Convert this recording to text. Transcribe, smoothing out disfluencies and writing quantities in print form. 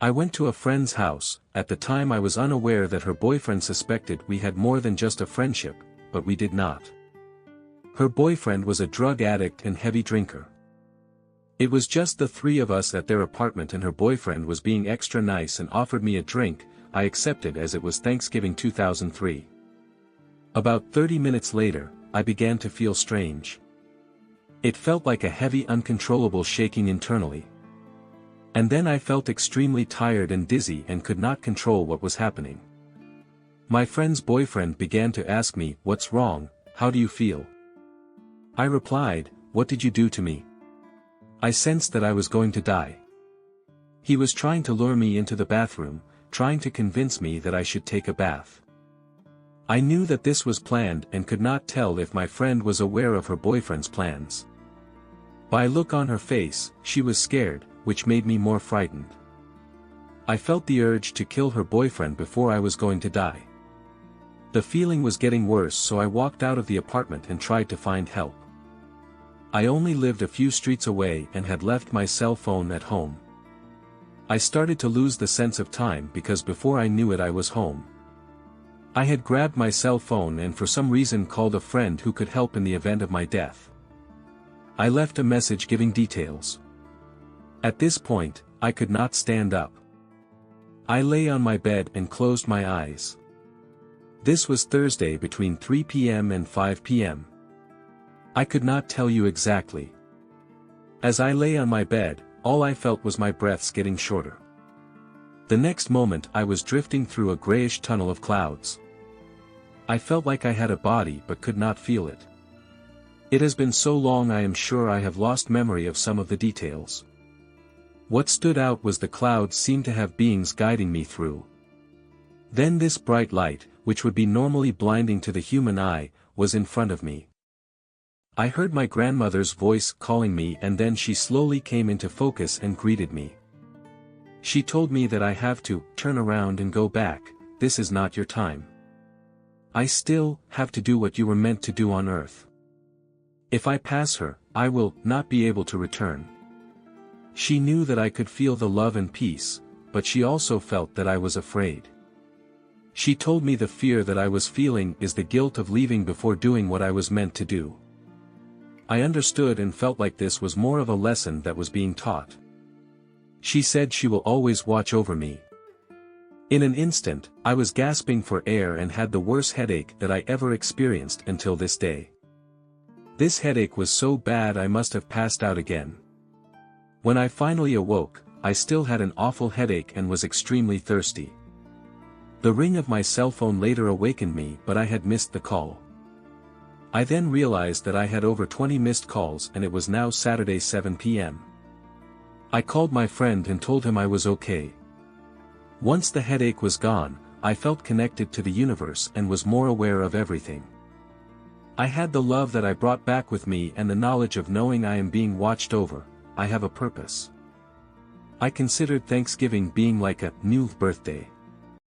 I went to a friend's house. At the time I was unaware that her boyfriend suspected we had more than just a friendship, but we did not. Her boyfriend was a drug addict and heavy drinker. It was just the three of us at their apartment and her boyfriend was being extra nice and offered me a drink. I accepted as it was Thanksgiving 2003. About 30 minutes later, I began to feel strange. It felt like a heavy uncontrollable shaking internally. And then I felt extremely tired and dizzy and could not control what was happening. My friend's boyfriend began to ask me, "What's wrong? How do you feel?" I replied, "What did you do to me?" I sensed that I was going to die. He was trying to lure me into the bathroom, trying to convince me that I should take a bath. I knew that this was planned and could not tell if my friend was aware of her boyfriend's plans. By a look on her face, she was scared, which made me more frightened. I felt the urge to kill her boyfriend before I was going to die. The feeling was getting worse, so I walked out of the apartment and tried to find help. I only lived a few streets away and had left my cell phone at home. I started to lose the sense of time because before I knew it I was home. I had grabbed my cell phone and for some reason called a friend who could help in the event of my death. I left a message giving details. At this point, I could not stand up. I lay on my bed and closed my eyes. This was Thursday between 3 p.m. and 5 p.m. I could not tell you exactly. As I lay on my bed, all I felt was my breaths getting shorter. The next moment I was drifting through a grayish tunnel of clouds. I felt like I had a body but could not feel it. It has been so long I am sure I have lost memory of some of the details. What stood out was the clouds seemed to have beings guiding me through. Then this bright light, which would be normally blinding to the human eye, was in front of me. I heard my grandmother's voice calling me and then she slowly came into focus and greeted me. She told me that I have to turn around and go back. This is not your time. I still have to do what you were meant to do on earth. If I pass her, I will not be able to return. She knew that I could feel the love and peace, but she also felt that I was afraid. She told me the fear that I was feeling is the guilt of leaving before doing what I was meant to do. I understood and felt like this was more of a lesson that was being taught. She said she will always watch over me. In an instant, I was gasping for air and had the worst headache that I ever experienced until this day. This headache was so bad I must have passed out again. When I finally awoke, I still had an awful headache and was extremely thirsty. The ring of my cell phone later awakened me, but I had missed the call. I then realized that I had over 20 missed calls and it was now Saturday 7 p.m. I called my friend and told him I was okay. Once the headache was gone, I felt connected to the universe and was more aware of everything. I had the love that I brought back with me and the knowledge of knowing I am being watched over. I have a purpose. I considered Thanksgiving being like a new birthday.